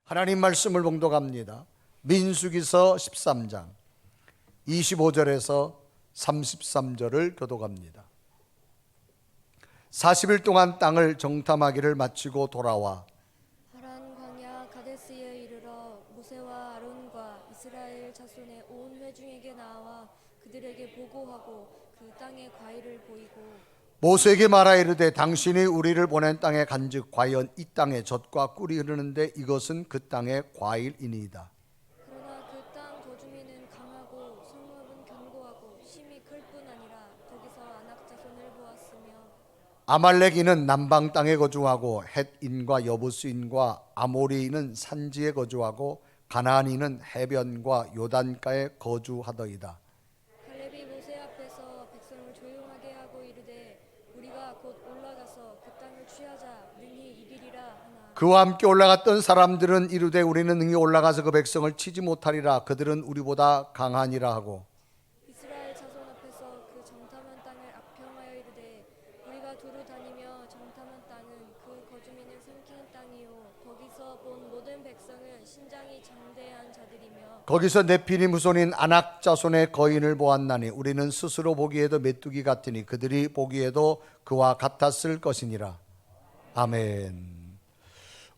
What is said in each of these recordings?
하나님 말씀을 봉독합니다. 민수기서 13장 25절에서 33절을 교독합니다. 40일 동안 땅을 정탐하기를 마치고 돌아와 파란 광야 가데스에 이르러 모세와 아론과 이스라엘 자손의 온 회중에게 나와 그들에게 보고하고 그 땅의 과일을 보이고 모세에게 말하 이르되 당신이 우리를 보낸 땅에 간즉 과연 이 땅에 젖과 꿀이 흐르는데 이것은 그 땅의 과일이니이다. 그러나 그 땅 거주민은 강하고 성읍은 견고하고 심이 클 뿐 아니라 거기서 아낙 자손을 보았으며 아말렉인은 남방 땅에 거주하고 헷인과 여부스인과 아모리인은 산지에 거주하고 가나안인은 해변과 요단가에 거주하더이다. 갈렙이 모세 앞에서 백성을 조용하게 하고 이르되 우리가 곧 올라가서 그 땅을 취하자 능히 이기리라 하나 그와 함께 올라갔던 사람들은 이르되 우리는 능히 올라가서 그 백성을 치지 못하리라. 그들은 우리보다 강하니라 하고 이스라엘 자손 앞에서 그 정탐한 땅을 악평하여 이르되 우리가 두루 다니며 정탐한 땅은 그 거주민을 삼키는 땅이요 거기서 본 모든 백성은 신장이 장대한 자들이며 거기서 네피림 후손인 아낙 자손의 거인을 보았나니 우리는 스스로 보기에도 메뚜기 같으니 그들이 보기에도 그와 같았을 것이니라. 아멘.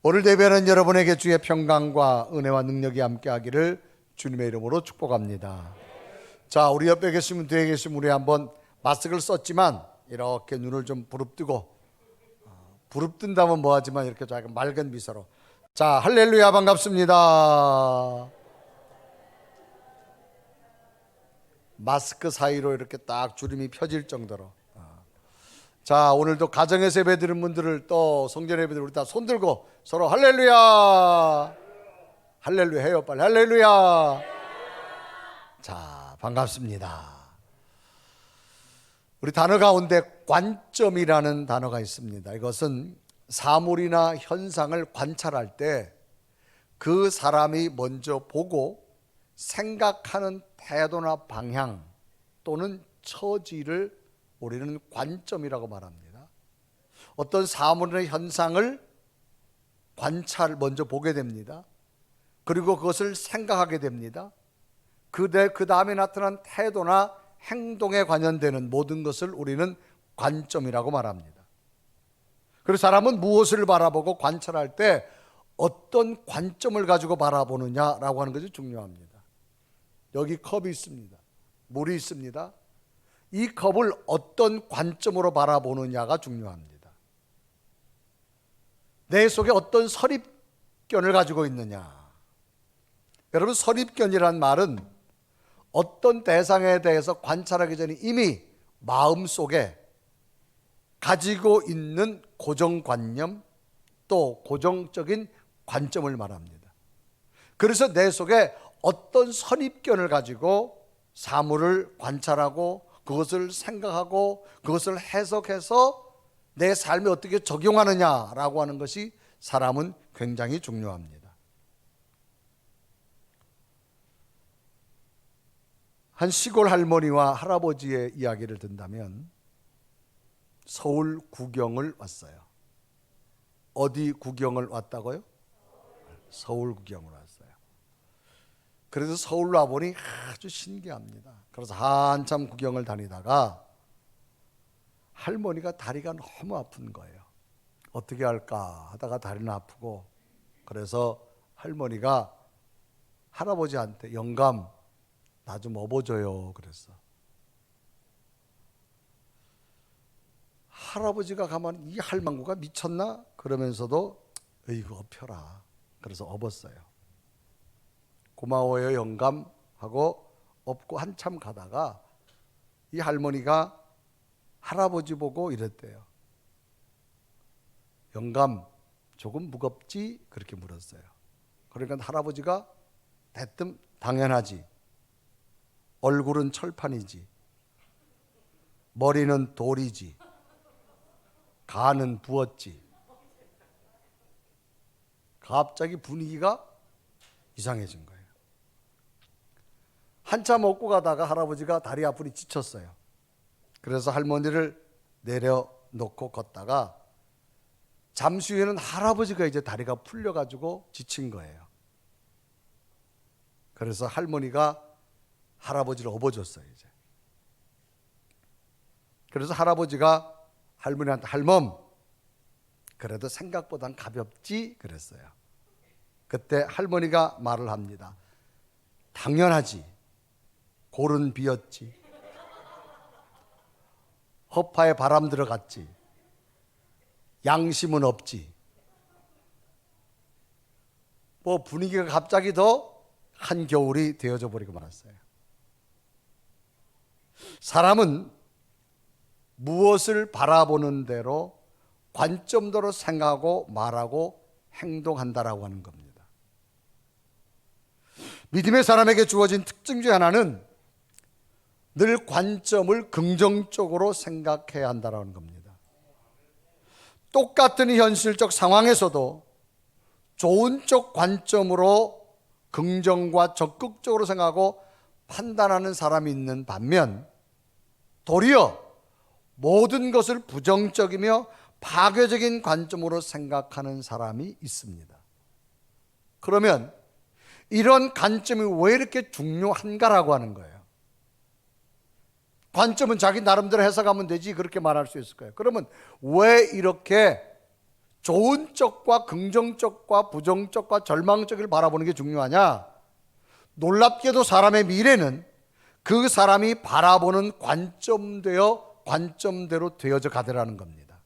오늘 예배는 여러분에게 주의 평강과 은혜와 능력이 함께하기를 주님의 이름으로 축복합니다. 자, 우리 옆에 계신 분, 뒤에 계신 분이 한번 마스크를 썼지만 이렇게 눈을 좀 부릅뜨고, 부릅뜬다면 뭐하지만 이렇게 약간 맑은 미소로, 자, 할렐루야, 반갑습니다. 마스크 사이로 이렇게 딱 주름이 펴질 정도로. 자, 오늘도 가정에서 예배 드리는 분들을 또 성전 예배 드리는 우리 다 손들고 서로 할렐루야, 할렐루야 해요. 빨리 할렐루야. 자, 반갑습니다. 우리 단어 가운데 관점이라는 단어가 있습니다. 이것은 사물이나 현상을 관찰할 때 그 사람이 먼저 보고 생각하는 태도나 방향 또는 처지를 우리는 관점이라고 말합니다. 어떤 사물이나 현상을 먼저 보게 됩니다. 그리고 그것을 생각하게 됩니다. 그 다음에 나타난 태도나 행동에 관련되는 모든 것을 우리는 관점이라고 말합니다. 그래서 사람은 무엇을 바라보고 관찰할 때 어떤 관점을 가지고 바라보느냐라고 하는 것이 중요합니다. 여기 컵이 있습니다. 물이 있습니다. 이 컵을 어떤 관점으로 바라보느냐가 중요합니다. 내 속에 어떤 선입견을 가지고 있느냐. 여러분, 선입견이란 말은 어떤 대상에 대해서 관찰하기 전에 이미 마음속에 가지고 있는 고정관념 또 고정적인 관점을 말합니다. 그래서 내 속에 어떤 선입견을 가지고 사물을 관찰하고 그것을 생각하고 그것을 해석해서 내 삶에 어떻게 적용하느냐라고 하는 것이 사람은 굉장히 중요합니다. 한 시골 할머니와 할아버지의 이야기를 듣는다면 서울 구경을 왔어요. 어디 구경을 왔다고요? 서울 구경을 왔어요. 그래서 서울 와보니 아주 신기합니다. 그래서 한참 구경을 다니다가 할머니가 다리가 너무 아픈 거예요. 어떻게 할까 하다가 다리는 아프고, 그래서 할머니가 할아버지한테 영감 나 좀 업어줘요 그랬어. 할아버지가 가만히 이 할망구가 미쳤나? 그러면서도 이거 업혀라. 그래서 업었어요. 고마워요 영감 하고 업고 한참 가다가 이 할머니가 할아버지 보고 이랬대요. 영감 조금 무겁지? 그렇게 물었어요. 그러니까 할아버지가 대뜸 당연하지. 얼굴은 철판이지. 머리는 돌이지. 간은 부었지. 갑자기 분위기가 이상해진 거예요. 한참 먹고 가다가 할아버지가 다리 아프니 지쳤어요. 그래서 할머니를 내려놓고 걷다가 잠시 후에는 할아버지가 이제 다리가 풀려가지고 지친 거예요. 그래서 할머니가 할아버지를 업어줬어요. 이제. 그래서 할아버지가 할머니한테 할멈, 그래도 생각보단 가볍지? 그랬어요. 그때 할머니가 말을 합니다. 당연하지. 골은 비었지. 허파에 바람 들어갔지. 양심은 없지. 뭐 분위기가 갑자기 더 한겨울이 되어져 버리고 말았어요. 사람은 무엇을 바라보는 대로 관점대로 생각하고 말하고 행동한다라고 하는 겁니다. 믿음의 사람에게 주어진 특징 중 하나는 늘 관점을 긍정적으로 생각해야 한다는 겁니다. 똑같은 현실적 상황에서도 좋은 쪽 관점으로 긍정과 적극적으로 생각하고 판단하는 사람이 있는 반면 도리어 모든 것을 부정적이며 파괴적인 관점으로 생각하는 사람이 있습니다. 그러면 이런 관점이 왜 이렇게 중요한가라고 하는 거예요. 관점은 자기 나름대로 해석하면 되지 그렇게 말할 수 있을 거예요. 그러면 왜 이렇게 좋은 쪽과 긍정적과 부정적과 절망적을 바라보는 게 중요하냐? 놀랍게도 사람의 미래는 그 사람이 바라보는 관점대로 되어져 가더라는 겁니다.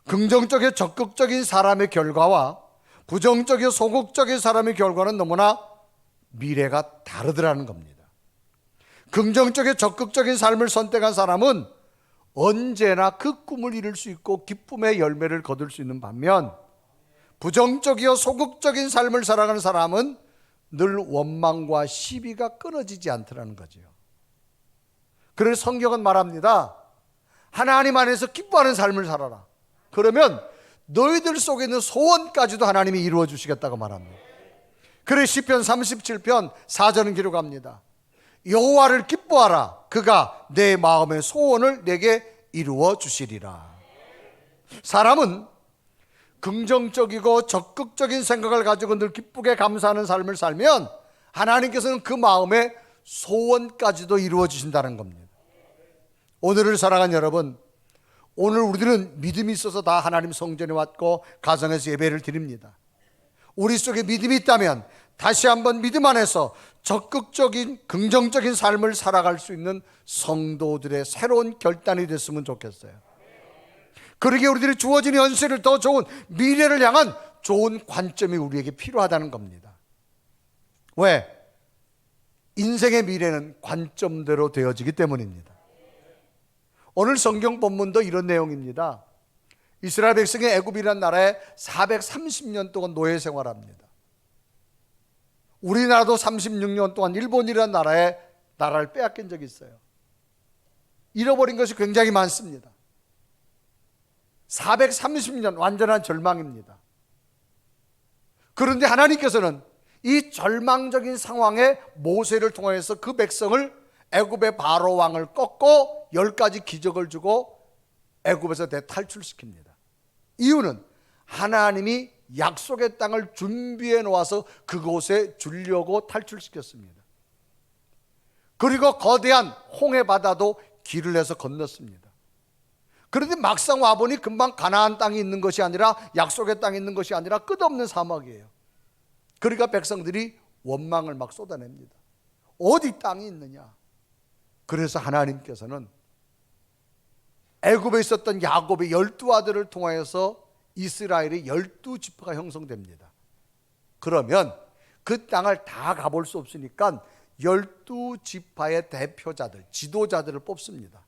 긍정적인 적극적인 사람의 결과와 부정적인 소극적인 사람의 결과는 너무나 미래가 다르더라는 겁니다. 긍정적인 적극적인 삶을 선택한 사람은 언제나 그 꿈을 이룰 수 있고 기쁨의 열매를 거둘 수 있는 반면 부정적이고 소극적인 삶을 살아가는 사람은 늘 원망과 시비가 끊어지지 않더라는 거죠. 그래서 성경은 말합니다. 하나님 안에서 기뻐하는 삶을 살아라. 그러면 너희들 속에 있는 소원까지도 하나님이 이루어 주시겠다고 말합니다. 그래서 시편 37편 4절은 기록합니다. 여호와를 기뻐하라. 그가 내 마음의 소원을 내게 이루어 주시리라. 사람은 긍정적이고 적극적인 생각을 가지고 늘 기쁘게 감사하는 삶을 살면 하나님께서는 그 마음의 소원까지도 이루어 주신다는 겁니다. 오늘을 살아간 여러분, 오늘 우리들은 믿음이 있어서 다 하나님 성전에 왔고 가정에서 예배를 드립니다. 우리 속에 믿음이 있다면 다시 한번 믿음 안에서 적극적인 긍정적인 삶을 살아갈 수 있는 성도들의 새로운 결단이 됐으면 좋겠어요. 그러기에 우리들이 주어진 현실을 더 좋은 미래를 향한 좋은 관점이 우리에게 필요하다는 겁니다. 왜? 인생의 미래는 관점대로 되어지기 때문입니다. 오늘 성경 본문도 이런 내용입니다. 이스라엘 백성이 애굽이라는 나라에 430년 동안 노예 생활합니다. 우리나라도 36년 동안 일본이라는 나라를 빼앗긴 적이 있어요. 잃어버린 것이 굉장히 많습니다. 430년 완전한 절망입니다. 그런데 하나님께서는 이 절망적인 상황에 모세를 통해서 그 백성을 애굽의 바로 왕을 꺾고 10가지 기적을 주고 애굽에서 대탈출시킵니다. 이유는 하나님이 약속의 땅을 준비해 놓아서 그곳에 주려고 탈출시켰습니다. 그리고 거대한 홍해 바다도 길을 내서 건넜습니다. 그런데 막상 와보니 금방 가나안 땅이 있는 것이 아니라 약속의 땅이 있는 것이 아니라 끝없는 사막이에요. 그러니까 백성들이 원망을 막 쏟아냅니다. 어디 땅이 있느냐? 그래서 하나님께서는 애굽에 있었던 야곱의 12아들을 통하여서 이스라엘의 12지파가 형성됩니다. 그러면 그 땅을 다 가볼 수 없으니까 12지파의 대표자들, 지도자들을 뽑습니다.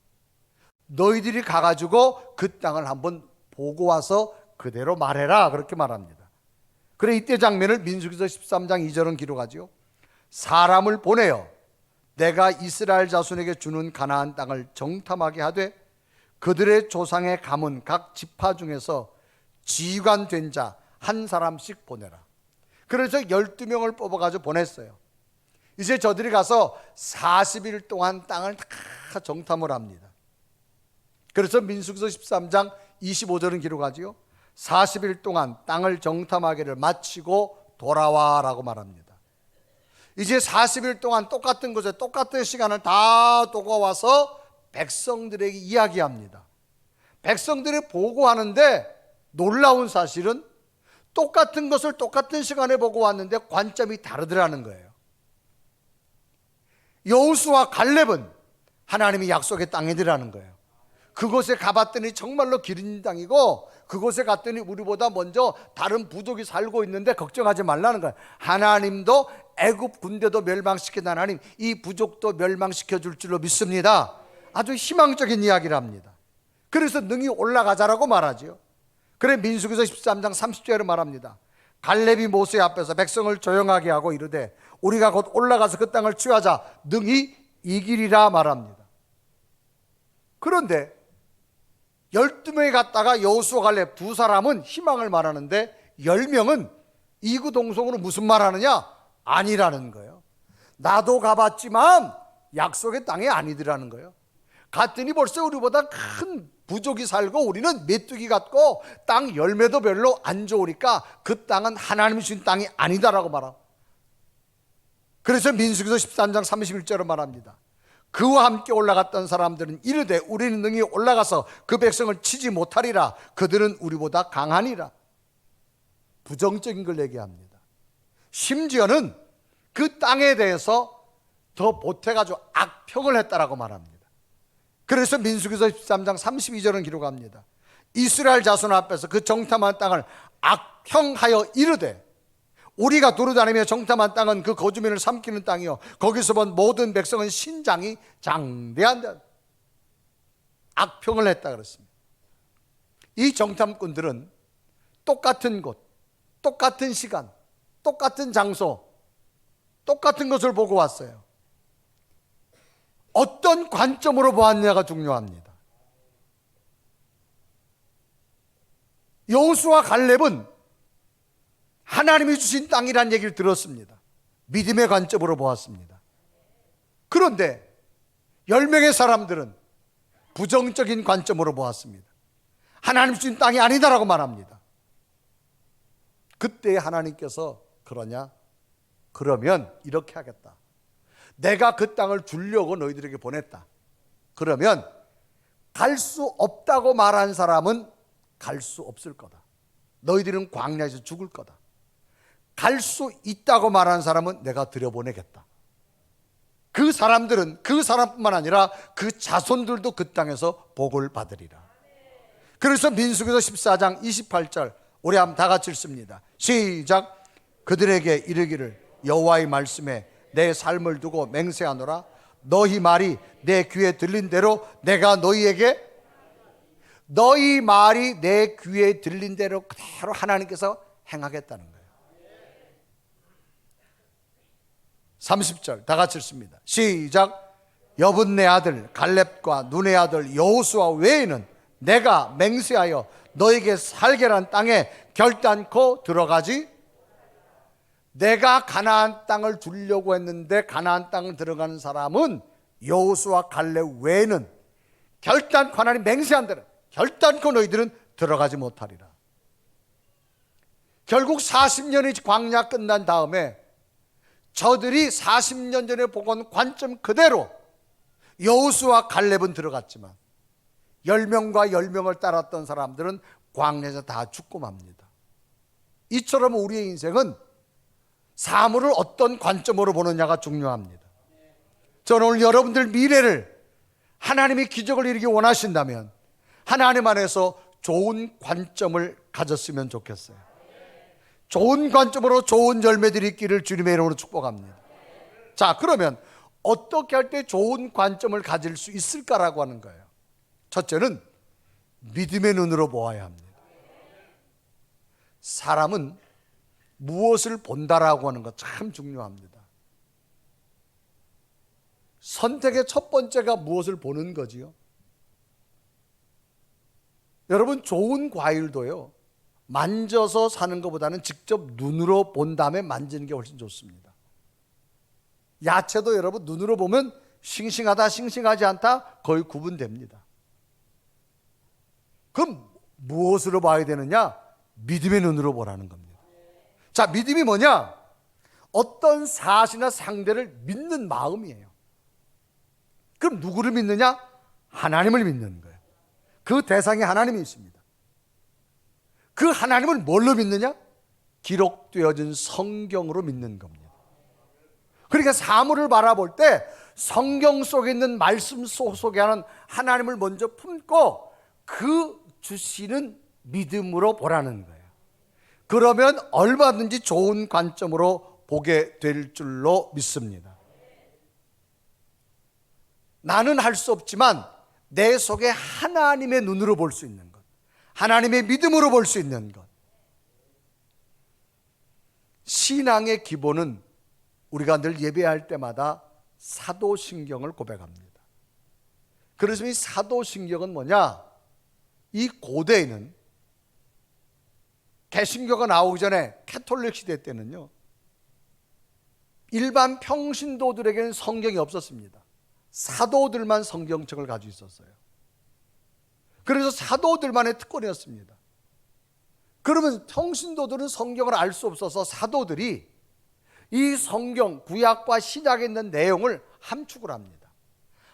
너희들이 가가지고 그 땅을 한번 보고 와서 그대로 말해라, 그렇게 말합니다. 그래 이때 장면을 민수기서 13장 2절은 기록하죠. 사람을 보내어 내가 이스라엘 자손에게 주는 가나안 땅을 정탐하게 하되 그들의 조상의 가문 각 지파 중에서 지휘관 된 자 한 사람씩 보내라. 그래서 12명을 뽑아가지고 보냈어요. 이제 저들이 가서 40일 동안 땅을 다 정탐을 합니다. 그래서 민수기서 13장 25절은 기록하지요. 40일 동안 땅을 정탐하기를 마치고 돌아와라고 말합니다. 이제 40일 동안 똑같은 곳에 똑같은 시간을 다 두고 와서 백성들에게 이야기합니다. 백성들이 보고하는데 놀라운 사실은 똑같은 것을 똑같은 시간에 보고 왔는데 관점이 다르더라는 거예요. 여호수아 갈렙은 하나님이 약속의 땅이더라는 거예요. 그곳에 가봤더니 정말로 기린 땅이고, 그곳에 갔더니 우리보다 먼저 다른 부족이 살고 있는데 걱정하지 말라는 거예요. 하나님도 애굽 군대도 멸망시킨 하나님, 이 부족도 멸망시켜 줄 줄로 믿습니다. 아주 희망적인 이야기를 합니다. 그래서 능히 올라가자라고 말하죠. 그래 민수기서 13장 30절에 말합니다. 갈렙이 모세 앞에서 백성을 조용하게 하고 이르되 우리가 곧 올라가서 그 땅을 취하자 능히 이기리라 말합니다. 그런데 12명이 갔다가 여호수아 갈렙 두 사람은 희망을 말하는데 10명은 이구동성으로 무슨 말하느냐? 아니라는 거예요. 나도 가봤지만 약속의 땅이 아니더라는 거예요. 갔더니 벌써 우리보다 큰 부족이 살고 우리는 메뚜기 같고 땅 열매도 별로 안 좋으니까 그 땅은 하나님이 주신 땅이 아니다라고 말하고, 그래서 민수기서 13장 31절을 말합니다. 그와 함께 올라갔던 사람들은 이르되 우리는 능히 올라가서 그 백성을 치지 못하리라. 그들은 우리보다 강하니라. 부정적인 걸 얘기합니다. 심지어는 그 땅에 대해서 더 보태가지고 악평을 했다라고 말합니다. 그래서 민수기서 13장 32절은 기록합니다. 이스라엘 자손 앞에서 그 정탐한 땅을 악평하여 이르되 우리가 두루다니며 정탐한 땅은 그 거주민을 삼키는 땅이요 거기서 본 모든 백성은 신장이 장대한다. 악평을 했다 그랬습니다. 이 정탐꾼들은 똑같은 곳, 똑같은 시간, 똑같은 장소, 똑같은 것을 보고 왔어요. 어떤 관점으로 보았냐가 중요합니다. 여호수아 갈렙은 하나님이 주신 땅이란 얘기를 들었습니다. 믿음의 관점으로 보았습니다. 그런데 10명의 사람들은 부정적인 관점으로 보았습니다. 하나님 주신 땅이 아니다라고 말합니다. 그때 하나님께서 그러냐? 그러면 이렇게 하겠다. 내가 그 땅을 주려고 너희들에게 보냈다. 그러면 갈 수 없다고 말한 사람은 갈 수 없을 거다. 너희들은 광야에서 죽을 거다. 갈 수 있다고 말한 사람은 내가 들여보내겠다. 그 사람들은 그 사람뿐만 아니라 그 자손들도 그 땅에서 복을 받으리라. 그래서 민수기서 14장 28절 우리 한번 다 같이 읽습니다. 시작. 그들에게 이르기를 여호와의 말씀에 내 삶을 두고 맹세하노라. 너희 말이 내 귀에 들린 대로 내가 너희에게, 너희 말이 내 귀에 들린 대로 그대로 하나님께서 행하겠다는 거예요. 30절 다 같이 읽습니다. 시작. 여분네 아들 갈렙과 눈의 아들 여호수아 외에는 내가 맹세하여 너에게 살게란 땅에 결단코 들어가지. 내가 가나안 땅을 주려고 했는데 가나안 땅을 들어가는 사람은 여호수아 갈렙 외에는 결단코 하나님 맹세한 대로 결단코 너희들은 들어가지 못하리라. 결국 40년의 광야 끝난 다음에 저들이 40년 전에 보건 관점 그대로 여호수아 갈렙은 들어갔지만 10명과 10명을 따랐던 사람들은 광야에서 다 죽고 맙니다. 이처럼 우리의 인생은 사물을 어떤 관점으로 보느냐가 중요합니다. 저는 오늘 여러분들 미래를 하나님이 기적을 이루기 원하신다면 하나님 안에서 좋은 관점을 가졌으면 좋겠어요. 좋은 관점으로 좋은 열매들이 있기를 주님의 이름으로 축복합니다. 자, 그러면 어떻게 할 때 좋은 관점을 가질 수 있을까라고 하는 거예요. 첫째는 믿음의 눈으로 보아야 합니다. 사람은 무엇을 본다라고 하는 것 참 중요합니다. 선택의 첫 번째가 무엇을 보는 거지요. 여러분 좋은 과일도요 만져서 사는 것보다는 직접 눈으로 본 다음에 만지는 게 훨씬 좋습니다. 야채도 여러분 눈으로 보면 싱싱하다 싱싱하지 않다 거의 구분됩니다. 그럼 무엇으로 봐야 되느냐? 믿음의 눈으로 보라는 겁니다. 자, 믿음이 뭐냐? 어떤 사실이나 상대를 믿는 마음이에요. 그럼 누구를 믿느냐? 하나님을 믿는 거예요. 그 대상에 하나님이 있습니다. 그 하나님을 뭘로 믿느냐? 기록되어진 성경으로 믿는 겁니다. 그러니까 사물을 바라볼 때 성경 속에 있는 말씀 속에 하는 하나님을 먼저 품고 그 주시는 믿음으로 보라는 거예요. 그러면 얼마든지 좋은 관점으로 보게 될 줄로 믿습니다. 나는 할 수 없지만 내 속에 하나님의 눈으로 볼 수 있는 것, 하나님의 믿음으로 볼 수 있는 것. 신앙의 기본은 우리가 늘 예배할 때마다 사도신경을 고백합니다. 그래서 이 사도신경은 뭐냐? 이 고대에는 개신교가 나오기 전에 캐톨릭 시대 때는요, 일반 평신도들에게는 성경이 없었습니다. 사도들만 성경책을 가지고 있었어요. 그래서 사도들만의 특권이었습니다. 그러면 평신도들은 성경을 알 수 없어서 사도들이 이 성경 구약과 신약에 있는 내용을 함축을 합니다.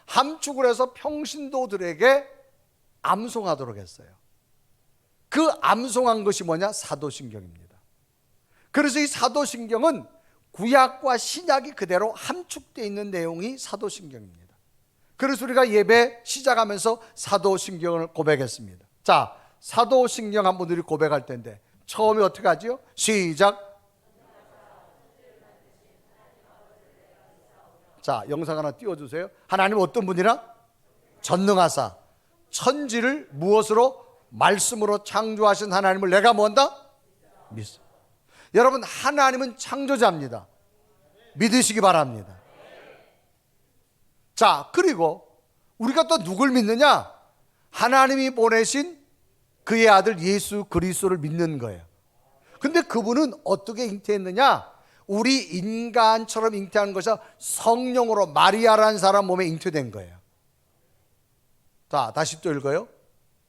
함축을 해서 평신도들에게 암송하도록 했어요. 그 암송한 것이 뭐냐? 사도신경입니다. 그래서 이 사도신경은 구약과 신약이 그대로 함축되어 있는 내용이 사도신경입니다. 그래서 우리가 예배 시작하면서 사도신경을 고백했습니다. 자, 사도신경 한번 우리 고백할 텐데 처음에 어떻게 하지요? 시작. 자, 영상 하나 띄워주세요. 하나님 어떤 분이라? 전능하사 천지를 무엇으로? 말씀으로 창조하신 하나님을 내가 뭐한다? 믿어. 여러분, 하나님은 창조자입니다. 믿으시기 바랍니다. 자, 그리고 우리가 또 누굴 믿느냐? 하나님이 보내신 그의 아들 예수 그리스도를 믿는 거예요. 근데 그분은 어떻게 잉태했느냐? 우리 인간처럼 잉태한 것이 성령으로 마리아라는 사람 몸에 잉태된 거예요. 자, 다시 또 읽어요.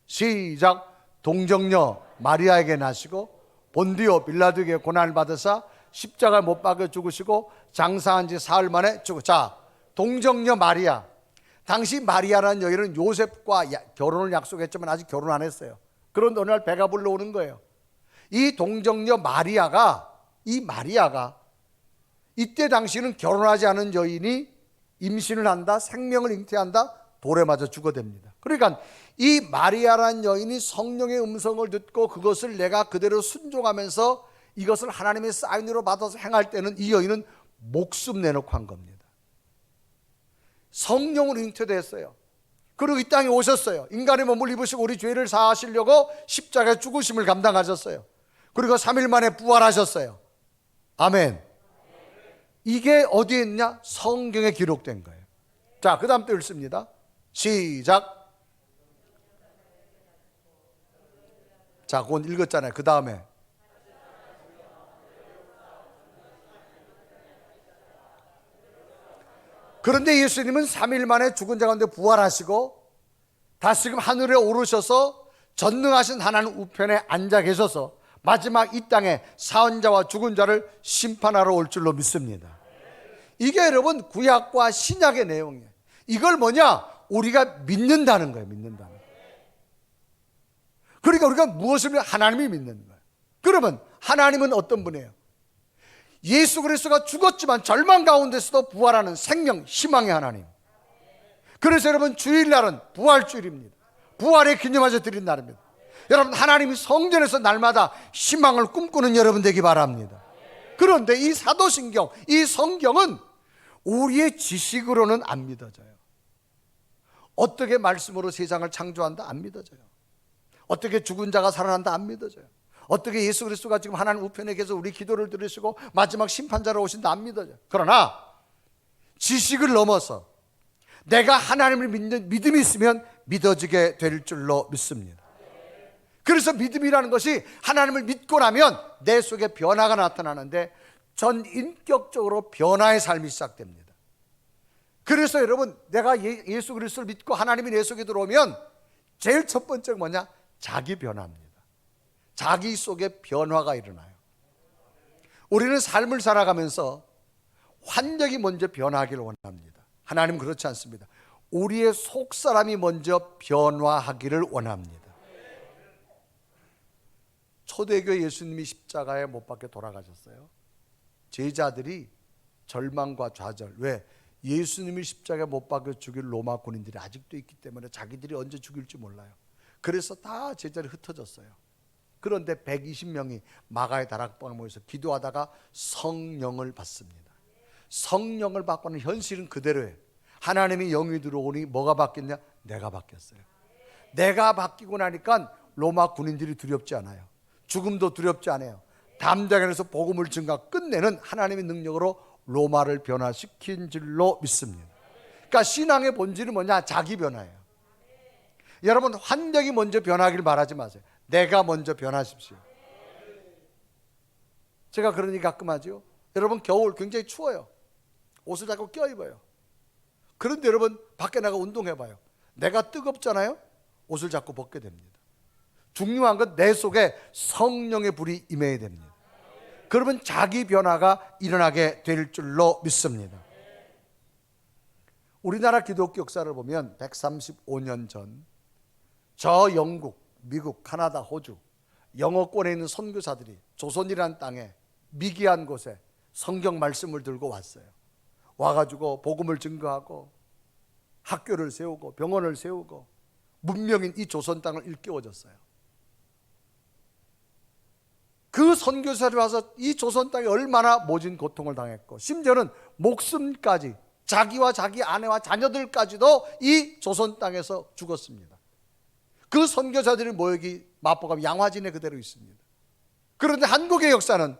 시작. 동정녀 마리아에게 나시고 본디오 빌라도에게 고난을 받으사 십자가에 못 박혀 죽으시고 장사한 지 사흘 만에 자, 동정녀 마리아. 당시 마리아라는 여인은 요셉과 결혼을 약속했지만 아직 결혼 안 했어요. 그런데 어느 날 배가 불러오는 거예요. 이 동정녀 마리아가 이때 당시는 결혼하지 않은 여인이 임신을 한다, 생명을 잉태한다, 돌에 맞아 죽어댑니다. 그러니까 이 마리아라는 여인이 성령의 음성을 듣고 그것을 내가 그대로 순종하면서 이것을 하나님의 사인으로 받아서 행할 때는 이 여인은 목숨 내놓고 한 겁니다. 성령으로 잉태됐어요. 그리고 이 땅에 오셨어요. 인간의 몸을 입으시고 우리 죄를 사하시려고 십자가의 죽으심을 감당하셨어요. 그리고 3일 만에 부활하셨어요. 아멘. 이게 어디에 있냐? 성경에 기록된 거예요. 자, 그 다음 또 읽습니다. 시작. 자, 그건 읽었잖아요. 그 다음에 그런데 예수님은 3일 만에 죽은 자 가운데 부활하시고 다시금 하늘에 오르셔서 전능하신 하나님 우편에 앉아 계셔서 마지막 이 땅에 사원자와 죽은 자를 심판하러 올 줄로 믿습니다. 이게 여러분 구약과 신약의 내용이에요. 이걸 뭐냐? 우리가 믿는다는 거예요. 믿는다는 거예요. 그러니까 우리가 무엇을 믿는? 하나님이 믿는 거예요. 그러면 하나님은 어떤 분이에요? 예수 그리스도가 죽었지만 절망 가운데서도 부활하는 생명, 희망의 하나님. 그래서 여러분 주일날은 부활주일입니다. 부활의 기념하셔 드린 날입니다. 여러분 하나님이 성전에서 날마다 희망을 꿈꾸는 여러분 되기 바랍니다. 그런데 이 사도신경, 이 성경은 우리의 지식으로는 안 믿어져요. 어떻게 말씀으로 세상을 창조한다? 안 믿어져요. 어떻게 죽은 자가 살아난다? 안 믿어져요. 어떻게 예수 그리스도가 지금 하나님 우편에 계셔서 우리 기도를 들으시고 마지막 심판자로 오신다? 안 믿어져요. 그러나 지식을 넘어서 내가 하나님을 믿는 믿음이 있으면 믿어지게 될 줄로 믿습니다. 그래서 믿음이라는 것이 하나님을 믿고 나면 내 속에 변화가 나타나는데 전 인격적으로 변화의 삶이 시작됩니다. 그래서 여러분 내가 예수 그리스도를 믿고 하나님이 내 속에 들어오면 제일 첫 번째가 뭐냐? 자기 변화입니다. 자기 속에 변화가 일어나요. 우리는 삶을 살아가면서 환경이 먼저 변하기를 원합니다. 하나님은 그렇지 않습니다. 우리의 속사람이 먼저 변화하기를 원합니다. 초대교회 예수님이 십자가에 못 박혀 돌아가셨어요. 제자들이 절망과 좌절, 왜? 예수님이 십자가에 못 박혀 죽일 로마 군인들이 아직도 있기 때문에 자기들이 언제 죽일지 몰라요. 그래서 다 제자들이 흩어졌어요. 그런데 120명이 마가의 다락방에 모여서 기도하다가 성령을 받습니다. 성령을 받고는 현실은 그대로예요. 하나님이 영이 들어오니 뭐가 바뀌었냐? 내가 바뀌었어요. 내가 바뀌고 나니까 로마 군인들이 두렵지 않아요. 죽음도 두렵지 않아요. 담대하게서 복음을 증가 끝내는 하나님의 능력으로 로마를 변화시킨 줄로 믿습니다. 그러니까 신앙의 본질은 뭐냐? 자기 변화예요. 여러분, 환경이 먼저 변하기를 바라지 마세요. 내가 먼저 변하십시오. 제가 그런 얘기 가끔 하죠. 여러분, 겨울 굉장히 추워요. 옷을 자꾸 껴입어요. 그런데 여러분, 밖에 나가 운동해봐요. 내가 뜨겁잖아요. 옷을 자꾸 벗게 됩니다. 중요한 건 내 속에 성령의 불이 임해야 됩니다. 그러면 자기 변화가 일어나게 될 줄로 믿습니다. 우리나라 기독교 역사를 보면 135년 전 저 영국, 미국, 카나다, 호주 영어권에 있는 선교사들이 조선이라는 땅에 미기한 곳에 성경 말씀을 들고 왔어요. 와가지고 복음을 증거하고 학교를 세우고 병원을 세우고 문명인 이 조선 땅을 일깨워줬어요. 그 선교사들이 와서 이 조선 땅에 얼마나 모진 고통을 당했고, 심지어는 목숨까지, 자기와 자기 아내와 자녀들까지도 이 조선 땅에서 죽었습니다. 그 선교사들이 모여기 마포가 양화진에 그대로 있습니다. 그런데 한국의 역사는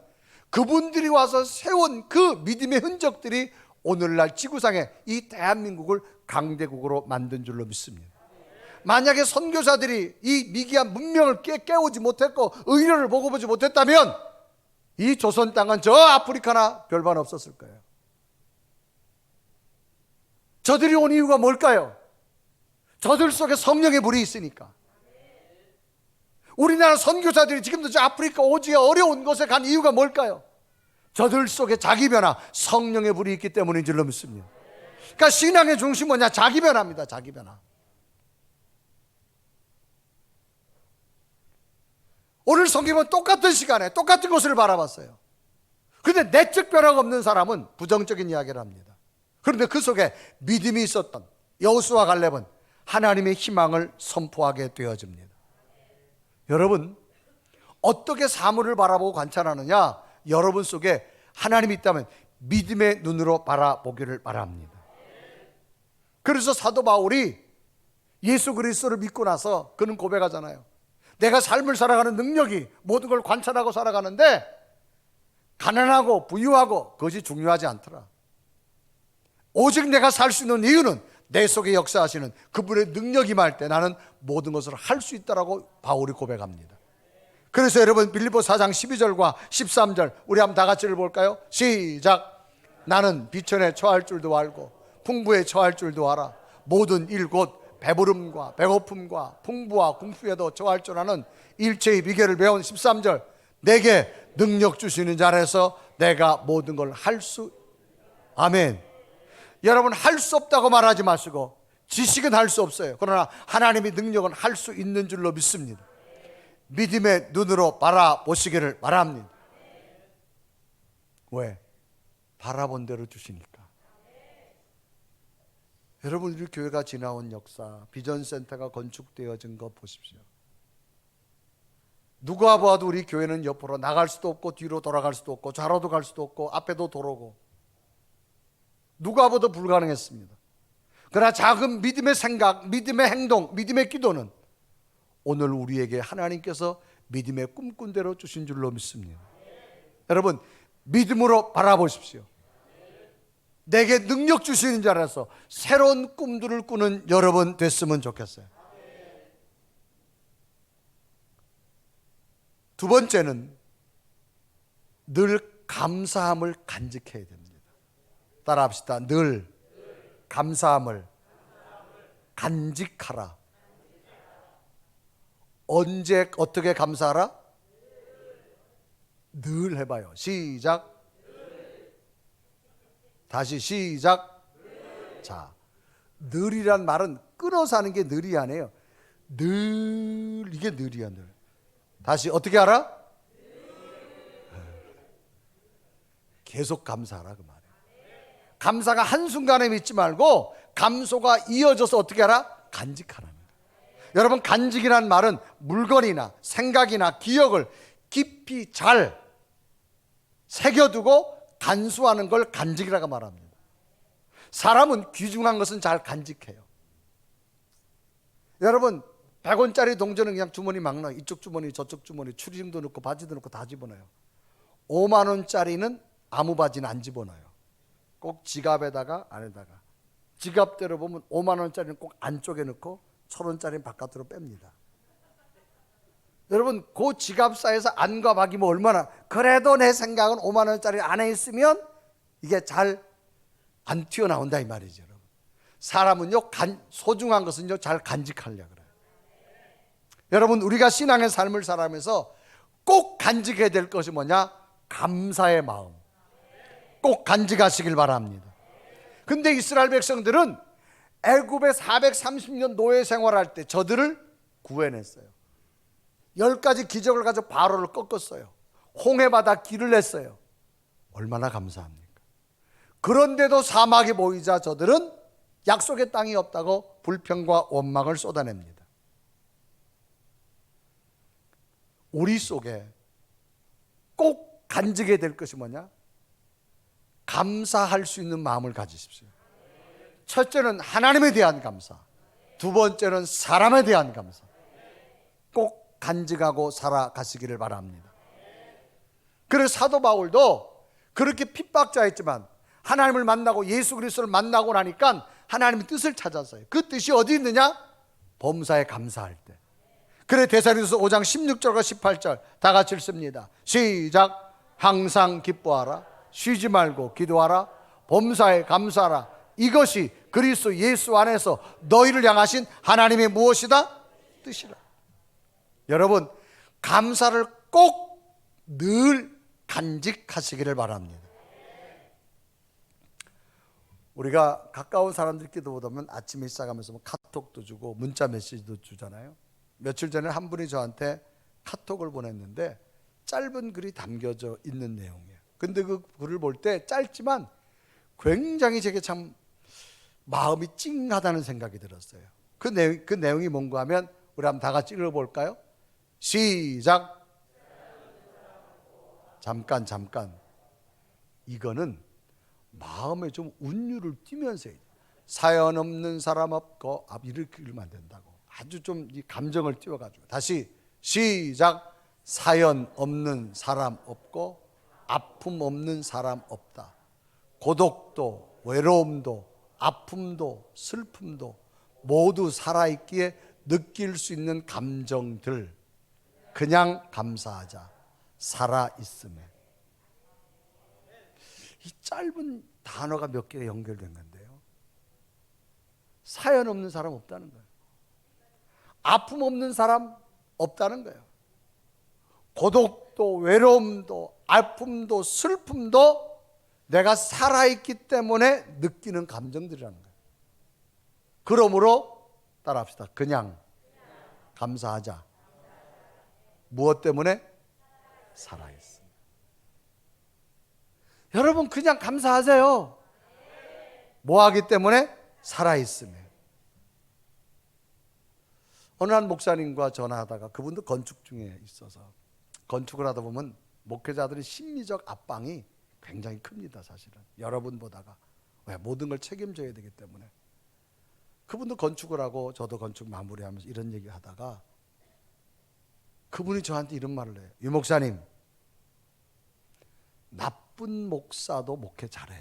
그분들이 와서 세운 그 믿음의 흔적들이 오늘날 지구상에 이 대한민국을 강대국으로 만든 줄로 믿습니다. 만약에 선교사들이 이 미기한 문명을 깨우지 못했고 의료를 보고보지 못했다면 이 조선 땅은 저 아프리카나 별반 없었을 거예요. 저들이 온 이유가 뭘까요? 저들 속에 성령의 불이 있으니까. 우리나라 선교사들이 지금도 저 아프리카 오지에 어려운 곳에 간 이유가 뭘까요? 저들 속에 자기 변화, 성령의 불이 있기 때문인 줄로 믿습니다. 그러니까 신앙의 중심은 뭐냐? 자기 변화입니다. 자기 변화. 오늘 성경은 똑같은 시간에 똑같은 것을 바라봤어요. 그런데 내적 변화가 없는 사람은 부정적인 이야기를 합니다. 그런데 그 속에 믿음이 있었던 여호수아 갈렙은 하나님의 희망을 선포하게 되어집니다. 여러분, 어떻게 사물을 바라보고 관찰하느냐? 여러분 속에 하나님이 있다면 믿음의 눈으로 바라보기를 바랍니다. 그래서 사도 바울이 예수 그리스도를 믿고 나서 그는 고백하잖아요. 내가 삶을 살아가는 능력이 모든 걸 관찰하고 살아가는데 가난하고 부유하고 그것이 중요하지 않더라. 오직 내가 살 수 있는 이유는 내 속에 역사하시는 그분의 능력이 임할 때 나는 모든 것을 할 수 있다라고 바울이 고백합니다. 그래서 여러분 빌립보 4장 12절과 13절 우리 한번 다 같이 읽어볼까요? 시작. 나는 비천에 처할 줄도 알고 풍부에 처할 줄도 알아. 모든 일 곧 배부름과 배고픔과 풍부와 궁핍에도 처할 줄 아는 일체의 비결을 배운 13절. 내게 능력 주시는 자 안에서 내가 모든 걸 할 수. 아멘. 여러분, 할 수 없다고 말하지 마시고 지식은 할 수 없어요. 그러나 하나님의 능력은 할 수 있는 줄로 믿습니다. 믿음의 눈으로 바라보시기를 바랍니다. 왜? 바라본 대로 주시니까. 여러분, 우리 교회가 지나온 역사, 비전센터가 건축되어진 거 보십시오. 누가 봐도 우리 교회는 옆으로 나갈 수도 없고 뒤로 돌아갈 수도 없고 좌로도 갈 수도 없고 앞에도 도로고 누가 봐도 불가능했습니다. 그러나 작은 믿음의 생각, 믿음의 행동, 믿음의 기도는 오늘 우리에게 하나님께서 믿음의 꿈꾼 대로 주신 줄로 믿습니다. 여러분, 믿음으로 바라보십시오. 내게 능력 주시는 자라서 새로운 꿈들을 꾸는 여러분 됐으면 좋겠어요. 두 번째는 늘 감사함을 간직해야 됩니다. 따라합시다. 늘 감사함을 간직하라. 언제 어떻게 감사하라? 늘 해봐요. 시작. 다시 시작. 자, 늘이란 말은 끊어서 하는 게 늘이 아니에요. 늘, 이게 늘이야, 늘. 다시 어떻게 알아? 계속 감사하라 그 말이에요. 감사가 한순간에 믿지 말고 감소가 이어져서 어떻게 하라? 간직하라는 거예요. 여러분, 간직이라는 말은 물건이나 생각이나 기억을 깊이 잘 새겨두고 간수하는 걸 간직이라고 말합니다. 사람은 귀중한 것은 잘 간직해요. 여러분, 100원짜리 동전은 그냥 주머니 막 넣어요. 이쪽 주머니 저쪽 주머니 추리닝도 넣고 바지도 넣고 다 집어넣어요. 5만 원짜리는 아무 바지는 안 집어넣어요. 꼭 지갑에다가 안에다가. 지갑대로 보면 5만 원짜리는 꼭 안쪽에 넣고 1,000원짜리는 바깥으로 뺍니다. 여러분, 그 지갑 사이에서 안과 박이 뭐 얼마나, 그래도 내 생각은 5만 원짜리 안에 있으면 이게 잘 안 튀어나온다 이 말이죠. 여러분, 사람은요 소중한 것은요 잘 간직하려고 그래요. 여러분, 우리가 신앙의 삶을 살아가면서 꼭 간직해야 될 것이 뭐냐? 감사의 마음. 꼭 간직하시길 바랍니다. 근데 이스라엘 백성들은 애굽에 430년 노예 생활할 때 저들을 구해냈어요. 10가지 기적을 가지고 바로를 꺾었어요. 홍해바다 길을 냈어요. 얼마나 감사합니까? 그런데도 사막이 보이자 저들은 약속의 땅이 없다고 불평과 원망을 쏟아냅니다. 우리 속에 꼭 간직해야 될 것이 뭐냐? 감사할 수 있는 마음을 가지십시오. 첫째는 하나님에 대한 감사, 두 번째는 사람에 대한 감사. 꼭 간직하고 살아가시기를 바랍니다. 그래서 사도 바울도 그렇게 핍박자였지만 하나님을 만나고 예수 그리스도를 만나고 나니까 하나님의 뜻을 찾았어요. 그 뜻이 어디 있느냐? 범사에 감사할 때. 그래 데살로니가서 5장 16절과 18절 다 같이 읽습니다. 시작. 항상 기뻐하라, 쉬지 말고 기도하라, 범사에 감사하라. 이것이 그리스도 예수 안에서 너희를 향하신 하나님의 무엇이다? 뜻이라. 여러분, 감사를 꼭 늘 간직하시기를 바랍니다. 우리가 가까운 사람들끼리 보면 아침에 시작하면서 뭐 카톡도 주고 문자 메시지도 주잖아요. 며칠 전에 한 분이 저한테 카톡을 보냈는데 짧은 글이 담겨져 있는 내용이에요. 근데 그 글을 볼 때 짧지만 굉장히 제게 참 마음이 찡하다는 생각이 들었어요. 그 내용이 뭔가 하면 우리 한번 다 같이 읽어볼까요? 시작. 잠깐. 이거는 마음에 좀 운율을 띄면서 사연 없는 사람 없고 이렇게 읽으면 안 된다고. 아주 좀 이 감정을 띄워가지고 다시 시작. 사연 없는 사람 없고 아픔 없는 사람 없다. 고독도 외로움도 아픔도 슬픔도 모두 살아있기에 느낄 수 있는 감정들 그냥 감사하자. 살아있음에. 이 짧은 단어가 몇 개가 연결된 건데요. 사연 없는 사람 없다는 거예요. 아픔 없는 사람 없다는 거예요. 고독도 외로움도 아픔도 슬픔도 내가 살아있기 때문에 느끼는 감정들이라는 거예요. 그러므로 따라합시다. 그냥 감사하자. 무엇 때문에? 살아있습니다. 여러분, 그냥 감사하세요. 뭐 하기 때문에? 살아있음에. 어느 한 목사님과 전화하다가 그분도 건축 중에 있어서 건축을 하다 보면 목회자들의 심리적 압박이 굉장히 큽니다. 사실은 여러분보다가. 왜? 모든 걸 책임져야 되기 때문에. 그분도 건축을 하고 저도 건축 마무리하면서 이런 얘기 하다가 그분이 저한테 이런 말을 해요. 유 목사님, 나쁜 목사도 목회 잘해.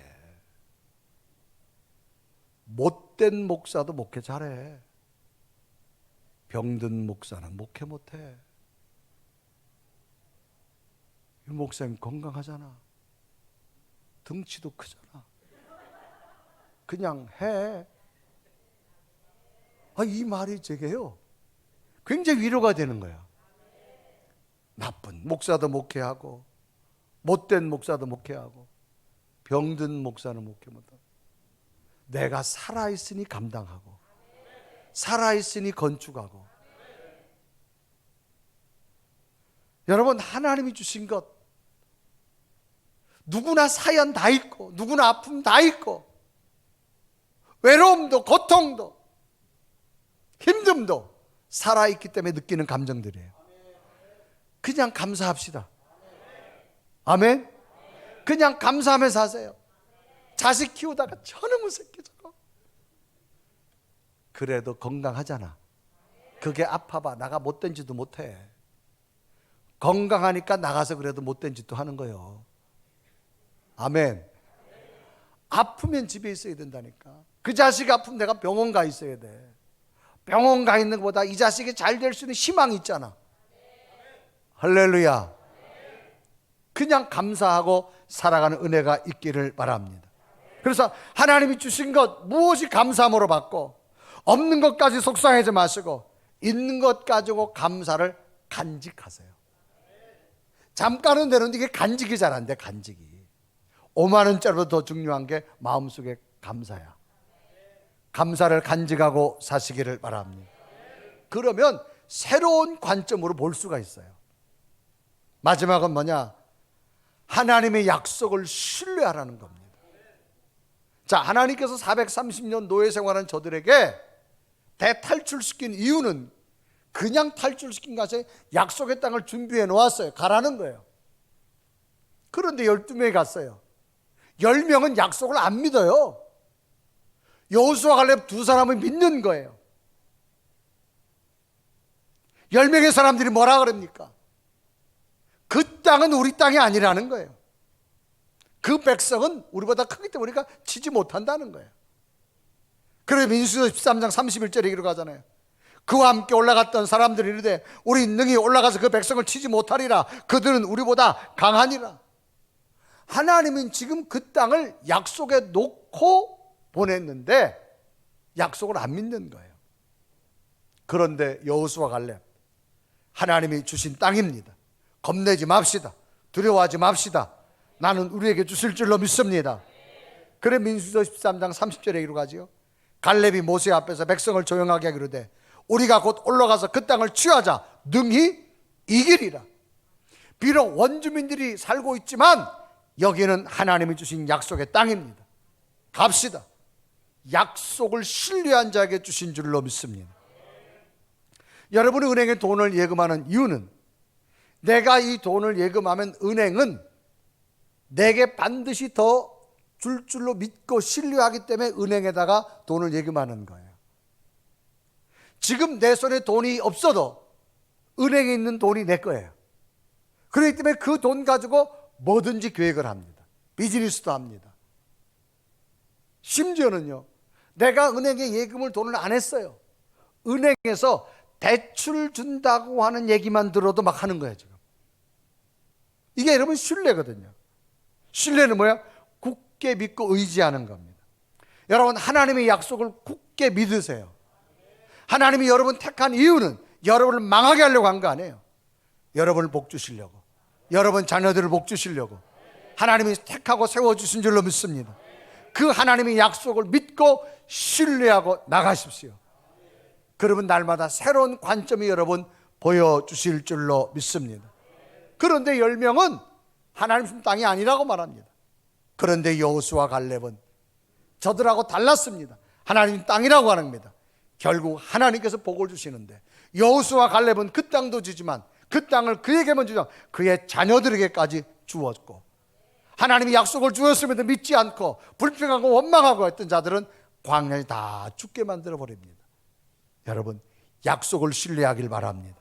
못된 목사도 목회 잘해. 병든 목사는 목회 못해. 유 목사님 건강하잖아. 등치도 크잖아. 그냥 해. 이 말이 제게요 굉장히 위로가 되는 거야. 나쁜 목사도 목회하고 못된 목사도 목회하고 병든 목사는 목회 못하고, 내가 살아있으니 감당하고 살아있으니 건축하고. 여러분, 하나님이 주신 것, 누구나 사연 다 있고 누구나 아픔 다 있고 외로움도 고통도 힘듦도 살아있기 때문에 느끼는 감정들이에요. 그냥 감사합시다. 아멘. 그냥 감사하면서 사세요. 자식 키우다가 저놈의 새끼 저거, 그래도 건강하잖아. 그게 아파봐 나가 못된 짓도 못해. 건강하니까 나가서 그래도 못된 짓도 하는 거예요. 아멘. 아프면 집에 있어야 된다니까. 그 자식 아프면 내가 병원 가 있어야 돼. 병원 가 있는 것보다 이 자식이 잘 될 수 있는 희망이 있잖아. 할렐루야. 그냥 감사하고 살아가는 은혜가 있기를 바랍니다. 그래서 하나님이 주신 것 무엇이 감사함으로 받고, 없는 것까지 속상하지 마시고 있는 것 가지고 감사를 간직하세요. 잠깐은 되는데 이게 간직이 잘 안 돼. 간직이 5만 원짜리보다 더 중요한 게 마음속에 감사야. 감사를 간직하고 사시기를 바랍니다. 그러면 새로운 관점으로 볼 수가 있어요. 마지막은 뭐냐? 하나님의 약속을 신뢰하라는 겁니다. 자, 하나님께서 430년 노예 생활한 저들에게 대탈출시킨 이유는 그냥 탈출시킨 것이 약속의 땅을 준비해 놓았어요. 가라는 거예요. 그런데 12명이 갔어요. 10명은 약속을 안 믿어요. 여호수아 갈렙 두 사람을 믿는 거예요. 10명의 사람들이 뭐라 그럽니까? 그 땅은 우리 땅이 아니라는 거예요. 그 백성은 우리보다 크기 때문에 우리가 치지 못한다는 거예요. 그래서 민수기서 13장 31절에 이렇게 가잖아요. 그와 함께 올라갔던 사람들이 이르되 우리 능히 올라가서 그 백성을 치지 못하리라. 그들은 우리보다 강하니라. 하나님은 지금 그 땅을 약속에 놓고 보냈는데 약속을 안 믿는 거예요. 그런데 여호수아 갈렙, 하나님이 주신 땅입니다. 겁내지 맙시다. 두려워하지 맙시다. 나는 우리에게 주실 줄로 믿습니다. 그래 민수기서 13장 30절에 이르고 가지요. 갈렙이 모세 앞에서 백성을 조용하게 하기로 돼 우리가 곧 올라가서 그 땅을 취하자. 능히 이기리라. 비록 원주민들이 살고 있지만 여기는 하나님이 주신 약속의 땅입니다. 갑시다. 약속을 신뢰한 자에게 주신 줄로 믿습니다. 여러분이 은행에 돈을 예금하는 이유는 내가 이 돈을 예금하면 은행은 내게 반드시 더 줄 줄로 믿고 신뢰하기 때문에 은행에다가 돈을 예금하는 거예요. 지금 내 손에 돈이 없어도 은행에 있는 돈이 내 거예요. 그렇기 때문에 그 돈 가지고 뭐든지 계획을 합니다. 비즈니스도 합니다. 심지어는요, 내가 은행에 예금을 돈을 안 했어요. 은행에서 대출 준다고 하는 얘기만 들어도 막 하는 거예요 지금. 이게 여러분 신뢰거든요. 신뢰는 뭐야? 굳게 믿고 의지하는 겁니다. 여러분, 하나님의 약속을 굳게 믿으세요. 하나님이 여러분 택한 이유는 여러분을 망하게 하려고 한 거 아니에요. 여러분을 복 주시려고, 여러분 자녀들을 복 주시려고 하나님이 택하고 세워주신 줄로 믿습니다. 그 하나님의 약속을 믿고 신뢰하고 나가십시오. 그러면 날마다 새로운 관점이 여러분 보여주실 줄로 믿습니다. 그런데 10명은 하나님 땅이 아니라고 말합니다. 그런데 여호수아 갈렙은 저들하고 달랐습니다. 하나님 땅이라고 합니다. 결국 하나님께서 복을 주시는데 여호수아 갈렙은 그 땅도 주지만 그 땅을 그에게만 주지 않고 그의 자녀들에게까지 주었고, 하나님이 약속을 주었음에도 믿지 않고 불평하고 원망하고 했던 자들은 광야에 다 죽게 만들어 버립니다. 여러분, 약속을 신뢰하길 바랍니다.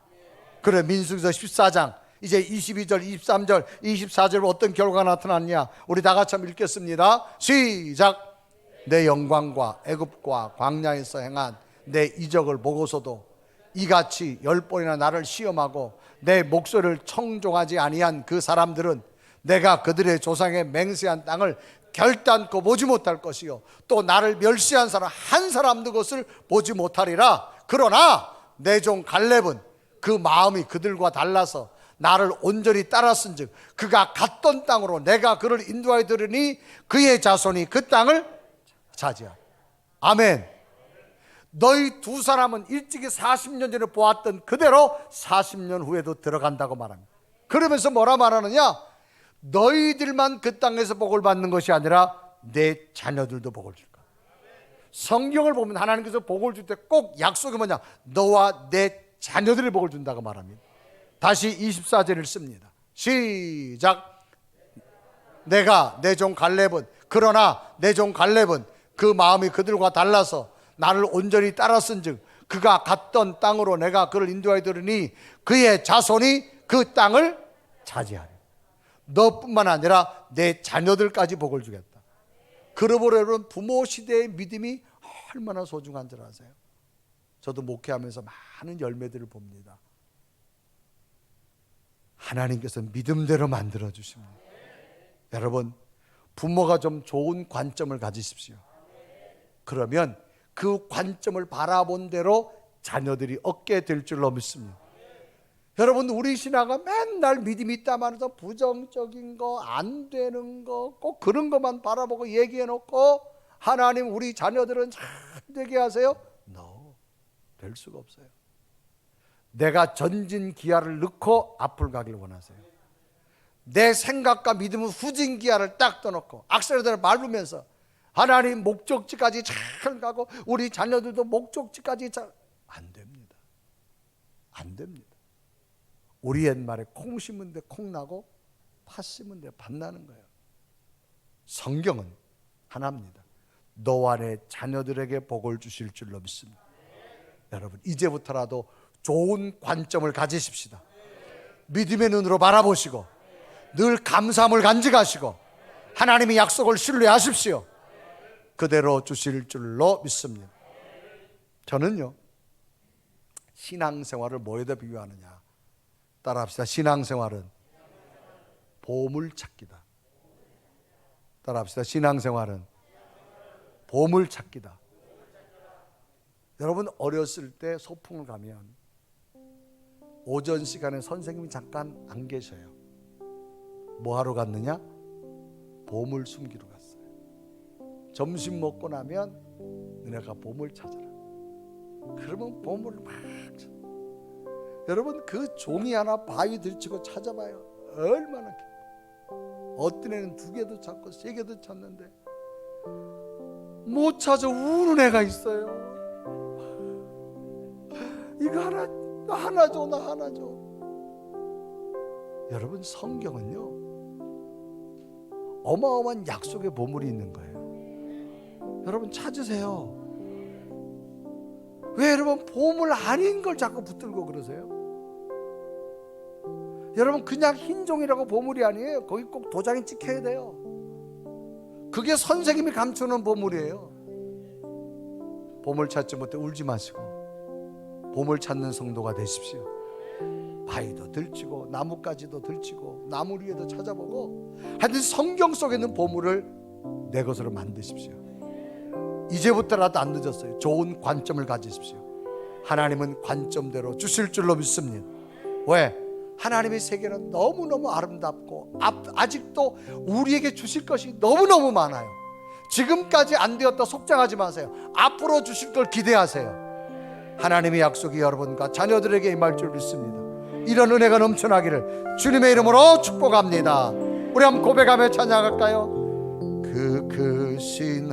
그래 민수기서 14장 이제 22절, 23절, 24절 어떤 결과가 나타났냐? 우리 다 같이 한번 읽겠습니다. 시작. 내 영광과 애굽과 광야에서 행한 내 이적을 보고서도 이같이 10번이나 나를 시험하고 내 목소리를 청종하지 아니한 그 사람들은 내가 그들의 조상의 맹세한 땅을 결단코 보지 못할 것이요 또 나를 멸시한 사람 한 사람도 그것을 보지 못하리라. 그러나 내 종 갈렙은 그 마음이 그들과 달라서 나를 온전히 따랐은즉 그가 갔던 땅으로 내가 그를 인도하여 들으니 그의 자손이 그 땅을 차지하라. 아멘. 너희 두 사람은 일찍이 40년 전에 보았던 그대로 40년 후에도 들어간다고 말합니다. 그러면서 뭐라 말하느냐? 너희들만 그 땅에서 복을 받는 것이 아니라 내 자녀들도 복을 줄 거야. 성경을 보면 하나님께서 복을 줄 때 꼭 약속이 뭐냐? 너와 내 자녀들이 복을 준다고 말합니다. 다시 24절을 씁니다. 시작. 내가 내 종 갈렙은, 그러나 내 종 갈렙은 그 마음이 그들과 달라서 나를 온전히 따랐은즉 그가 갔던 땅으로 내가 그를 인도하여 들으니 그의 자손이 그 땅을 차지하리. 너뿐만 아니라 내 자녀들까지 복을 주겠다. 그러므로 여러분, 부모 시대의 믿음이 얼마나 소중한 줄 아세요? 저도 목회하면서 많은 열매들을 봅니다. 하나님께서 믿음대로 만들어 주십니다. 여러분, 부모가 좀 좋은 관점을 가지십시오. 그러면 그 관점을 바라본 대로 자녀들이 얻게 될 줄로 믿습니다. 여러분, 우리 신화가 맨날 믿음이 있다만 해서 부정적인 거, 안 되는 거, 꼭 그런 것만 바라보고 얘기해 놓고 하나님 우리 자녀들은 잘 되게 하세요? No, 될 수가 없어요. 내가 전진 기아를 넣고 앞을 가길 원하세요. 내 생각과 믿음은 후진 기아를 딱 떠놓고 악셀레터를 밟으면서 하나님 목적지까지 잘 가고 우리 자녀들도 목적지까지 잘, 안 됩니다. 안 됩니다. 우리 옛말에 콩 심은 데 콩 나고 팥 심은 데 팥 나는 거예요. 성경은 하나입니다. 너와 내 자녀들에게 복을 주실 줄로 믿습니다. 여러분, 이제부터라도 좋은 관점을 가지십시다. 믿음의 눈으로 바라보시고 늘 감사함을 간직하시고 하나님의 약속을 신뢰하십시오. 그대로 주실 줄로 믿습니다. 저는요, 신앙생활을 뭐에다 비유하느냐? 따라합시다. 신앙생활은 보물찾기다. 따라합시다. 신앙생활은 보물찾기다. 여러분, 어렸을 때 소풍을 가면 오전 시간에 선생님이 잠깐 안 계셔요. 뭐 하러 갔느냐? 보물 숨기러 갔어요. 점심 먹고 나면 너네가 보물 찾아라. 그러면 보물을 막 찾아. 여러분, 그 종이 하나 바위 들치고 찾아봐요. 얼마나 어떤 애는 2개도 찾고 3개도 찾는데 못 찾아 우는 애가 있어요. 이거 하나 줘, 나 하나 줘. 여러분, 성경은요 어마어마한 약속의 보물이 있는 거예요. 여러분, 찾으세요. 왜 여러분 보물 아닌 걸 자꾸 붙들고 그러세요? 여러분, 그냥 흰 종이라고 보물이 아니에요. 거기 꼭 도장이 찍혀야 돼요. 그게 선생님이 감추는 보물이에요. 보물 찾지 못해 울지 마시고 보물 찾는 성도가 되십시오. 바위도 들치고 나무까지도 들치고 나무 위에도 찾아보고 하여튼 성경 속에 있는 보물을 내 것으로 만드십시오. 이제부터라도 안 늦었어요. 좋은 관점을 가지십시오. 하나님은 관점대로 주실 줄로 믿습니다. 왜? 하나님의 세계는 너무너무 아름답고 아직도 우리에게 주실 것이 너무너무 많아요. 지금까지 안 되었다 속장하지 마세요. 앞으로 주실 걸 기대하세요. 하나님의 약속이 여러분과 자녀들에게 임할 줄 믿습니다. 이런 은혜가 넘쳐나기를 주님의 이름으로 축복합니다. 우리 한번 고백하며 찬양할까요? 그 크신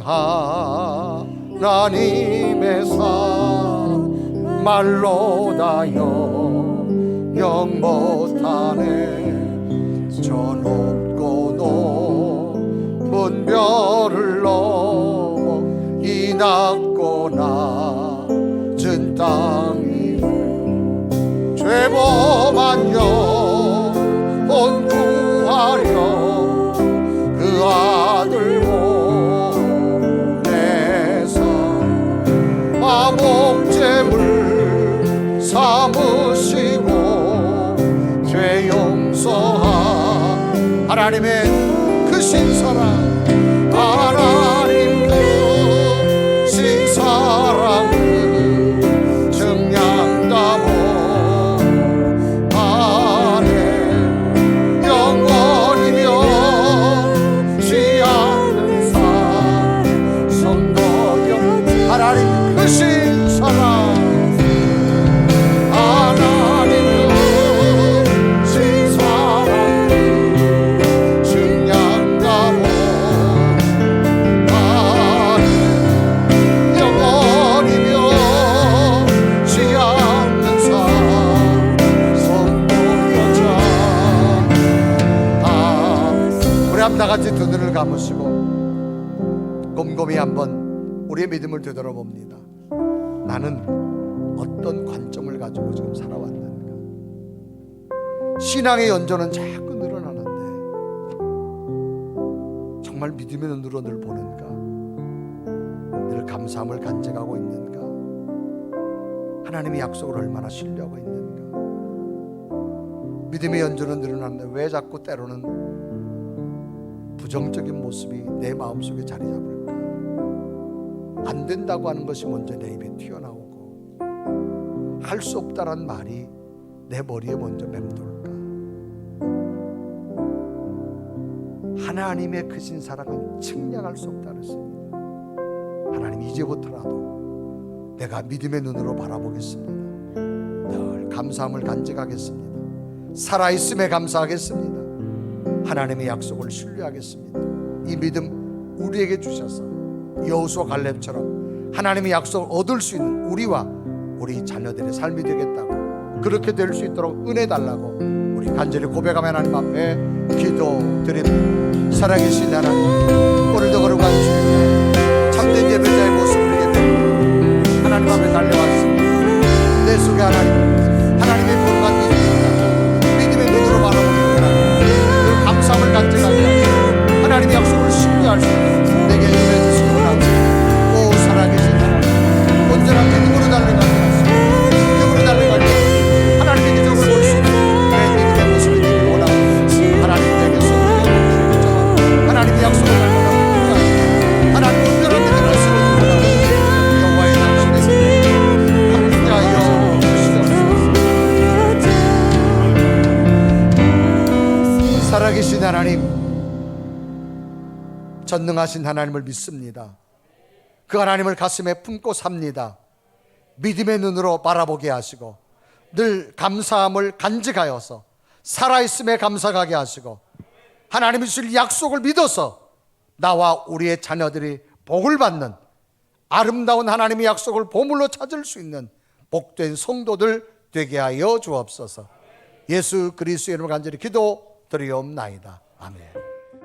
하나님의 사랑 말로 다 영영 못하네. 저 높고 높은 별을 넘어 이 낮고 낮은 땅이 죄범한 영혼 구하려 그 아들 보내사 화목제물 삼으시고 죄 용서하 하나님의 크신 사랑 하나님 크신 사랑을 증량 다 우리 한번 다 같이 두 눈을 감으시고 곰곰이 한번 우리의 믿음을 되돌아봅니다. 나는 어떤 관점을 가지고 지금 살아왔는가? 신앙의 연조는 자꾸 늘어나는데 정말 믿음의 눈으로 늘 보는가? 늘 감사함을 간직하고 있는가? 하나님의 약속을 얼마나 신뢰하고 있는가? 믿음의 연조는 늘어나는데 왜 자꾸 때로는 부정적인 모습이 내 마음속에 자리 잡을까? 안 된다고 하는 것이 먼저 내 입에 튀어나오고 할 수 없다란 말이 내 머리에 먼저 맴돌까? 하나님의 크신 사랑은 측량할 수 없다 그랬습니다. 하나님, 이제부터라도 내가 믿음의 눈으로 바라보겠습니다. 늘 감사함을 간직하겠습니다. 살아있음에 감사하겠습니다. 하나님의 약속을 신뢰하겠습니다. 이 믿음 우리에게 주셔서 여호수아 갈렙처럼 하나님의 약속을 얻을 수 있는 우리와 우리 자녀들의 삶이 되겠다고, 그렇게 될 수 있도록 은혜 달라고 우리 간절히 고백하며 하나님 앞에 기도드립니다. 살아계신 하나님, 오늘도 거룩한 주님, 참된 예배자의 모습을 보게 됩니다. 하나님 앞에 달려왔습니다. 내 속에 하나님의 거룩한 믿음의 눈으로 바라보는 하나님, 그 감사함을 간직하게 하시고 하나님의 약속을 신뢰할 수 있는 내게 은혜 주시기 원합니다. 오 살아계신 하나님, 온전한 믿음으로 달려가게 하시고 믿음으로 달려가게 하시고 하나님의 기적을 볼 수 있는 내 믿음의 모습이 되기를 원합니다. 하나님에게 손을 내밀고 하나님의 약속을 날마다 붙들고 하나님 온전한 믿음을 쓰고 원합니다. 여호와의 당신의 함께하여 주시옵소서. 살아계신 하나님, 전능하신 하나님을 믿습니다. 그 하나님을 가슴에 품고 삽니다. 믿음의 눈으로 바라보게 하시고 늘 감사함을 간직하여서 살아있음에 감사하게 하시고 하나님이 주실 약속을 믿어서 나와 우리의 자녀들이 복을 받는 아름다운 하나님의 약속을 보물로 찾을 수 있는 복된 성도들 되게 하여 주옵소서. 예수 그리스도의 이름으로 간절히 기도드리옵나이다. 아멘.